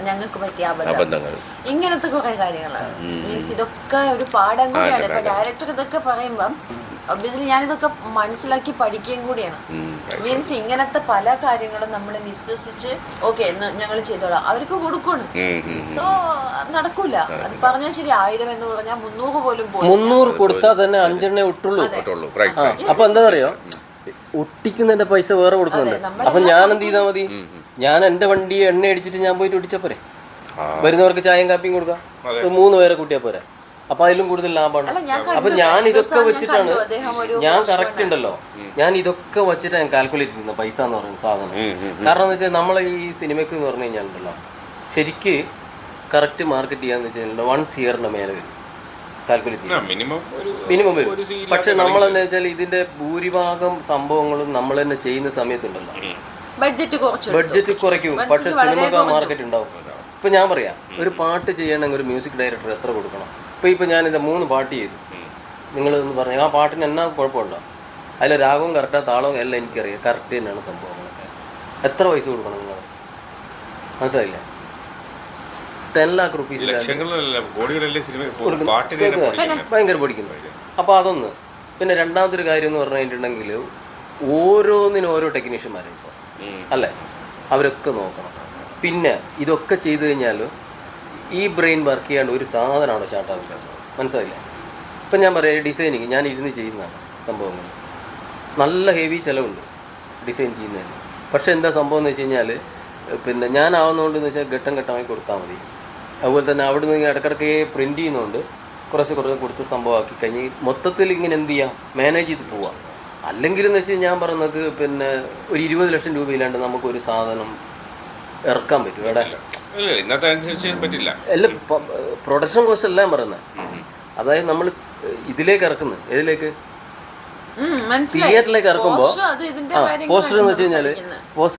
ഞങ്ങൾക്ക് പറ്റിയ അബദ്ധങ്ങൾ ഇങ്ങനത്തെ കുറെ കാര്യങ്ങളാണ്. മീൻസ് ഇതൊക്കെ ഒരു പാഠം കൂടിയാണ്. ഇപ്പൊ ഡയറക്ടർ ഇതൊക്കെ പറയുമ്പം ഒബ്വിയസ്ലി ഞാനിതൊക്കെ മനസ്സിലാക്കി പഠിക്കുകയും കൂടിയാണ്. മീൻസ് ഇങ്ങനത്തെ പല കാര്യങ്ങളും നമ്മൾ വിശ്വസിച്ച് ഓക്കെ ഞങ്ങൾ ചെയ്തോളാം അവർക്ക് കൊടുക്കണം. സോ നടക്കൂല. അത് പറഞ്ഞാൽ ശരി 1000 എന്ന് പറഞ്ഞാൽ 300 പോലും 300 കൊടുത്താൽ തന്നെ 5 ഒട്ടുള്ളൂ. അപ്പൊ എന്താ പറയാ ഒട്ടിക്കുന്നതിന്റെ പൈസ വേറെ കൊടുക്കുന്നുണ്ട്. അപ്പൊ ഞാൻ എന്ത് ചെയ്താൽ മതി? ഞാൻ എന്റെ വണ്ടി എണ്ണ അടിച്ചിട്ട് ഞാൻ പോയിട്ട് ഒട്ടിച്ചാ പോരെ? വരുന്നവർക്ക് ചായയും കാപ്പിയും കൊടുക്കാം. 3 പേരെ കൂട്ടിയാ പോരെ? അപ്പൊ അതിലും കൂടുതൽ ലാഭമാണ്. അപ്പൊ ഞാൻ ഇതൊക്കെ വെച്ചിട്ടാണ് ഞാൻ കറക്റ്റ് ഉണ്ടല്ലോ, ഞാൻ ഇതൊക്കെ വെച്ചിട്ടാണ് ഞാൻ കാൽക്കുലേറ്റ് ചെയ്യുന്നത് പൈസ എന്ന് പറയുന്ന സാധനം. കാരണം എന്ന് വെച്ചാൽ നമ്മളെ ഈ സിനിമയ്ക്ക് എന്ന് പറഞ്ഞു കഴിഞ്ഞാൽ ഉണ്ടല്ലോ ശരിക്ക് കറക്റ്റ് മാർക്കറ്റ് ചെയ്യാന്ന് വെച്ച് കഴിഞ്ഞാൽ 1 ഇയറിന്റെ മേലെ വരും കാൽക്കുലേറ്റ് ചെയ്യാം, മിനിമം വരും. പക്ഷെ നമ്മളെന്ന് വെച്ചാൽ ഇതിന്റെ ഭൂരിഭാഗം സംഭവങ്ങളും നമ്മൾ തന്നെ ചെയ്യുന്ന സമയത്തുണ്ടല്ലോ ബഡ്ജറ്റ് കുറയ്ക്കും. പക്ഷെ സിനിമക്ക് മാർക്കറ്റ് ഉണ്ടാവും. ഇപ്പൊ ഞാൻ പറയാം, ഒരു പാട്ട് ചെയ്യണമെങ്കിൽ ഒരു മ്യൂസിക് ഡയറക്ടർ എത്ര കൊടുക്കണം? ഇപ്പൊ ഞാനിത് 3 പാട്ട് ചെയ്തു. നിങ്ങൾ എന്ന് പറഞ്ഞാൽ ആ പാട്ടിന് എന്നാ കുഴപ്പമുണ്ടോ? അതിലെ രാഗവും കറക്റ്റാ താളവും എല്ലാം എനിക്കറിയാം, കറക്റ്റ് തന്നെയാണ് സംഭവങ്ങളൊക്കെ. എത്ര പൈസ കൊടുക്കണം നിങ്ങൾ? മനസ്സിലായില്ലേ? 10 lakh rupees ഭയങ്കര പഠിക്കുന്നു. അപ്പോൾ അതൊന്ന്. പിന്നെ രണ്ടാമതൊരു കാര്യം എന്ന് പറഞ്ഞു കഴിഞ്ഞിട്ടുണ്ടെങ്കിൽ ഓരോന്നിനും ഓരോ ടെക്നീഷ്യന്മാരും ഇപ്പോൾ അല്ലേ, അവരൊക്കെ നോക്കണം. പിന്നെ ഇതൊക്കെ ചെയ്തു കഴിഞ്ഞാൽ ഈ ബ്രെയിൻ വർക്ക് ചെയ്യാണ്ട് ഒരു സാധനമാണ് സ്റ്റാർട്ടാകുന്നത്. മനസ്സിലായില്ലേ? ഇപ്പം ഞാൻ പറയാം, ഡിസൈനിങ് ഞാൻ ഇരുന്ന് ചെയ്യുന്നതാണ് സംഭവങ്ങൾ. നല്ല ഹെവി ചിലവുണ്ട് ഡിസൈൻ ചെയ്യുന്നതിന്. പക്ഷേ എന്താ സംഭവം എന്ന് വെച്ച് കഴിഞ്ഞാൽ പിന്നെ ഞാനാവുന്നതുകൊണ്ടെന്ന് വെച്ചാൽ ഘട്ടം ഘട്ടമായി കൊടുത്താൽ മതി. അതുപോലെ തന്നെ അവിടെ നിന്ന് ഇടയ്ക്കിടയ്ക്ക് പ്രിൻറ്റ് ചെയ്യുന്നതുകൊണ്ട് കുറച്ച് കൊടുത്ത് സംഭവമാക്കി കഴിഞ്ഞ് മൊത്തത്തിൽ ഇങ്ങനെ എന്ത് ചെയ്യാം, മാനേജ് ചെയ്ത് പോവാം. അല്ലെങ്കിൽ എന്ന് വെച്ചാൽ ഞാൻ പറയുന്നത് പിന്നെ ഒരു 20 ലക്ഷം രൂപയിലാണ്ട് നമുക്കൊരു സാധനം ഇറക്കാൻ പറ്റും. ഇവിടെ എല്ലാം പ്രൊഡക്ഷൻ കോസ്റ്റ് എല്ലാം പറയുന്നത്. അതായത് നമ്മൾ ഇതിലേക്ക് ഇറക്കുന്നത് ഏതിലേക്ക്, തിയേറ്ററിലേക്ക് ഇറക്കുമ്പോൾ പോസ്റ്റർ എന്ന് വെച്ച് കഴിഞ്ഞാൽ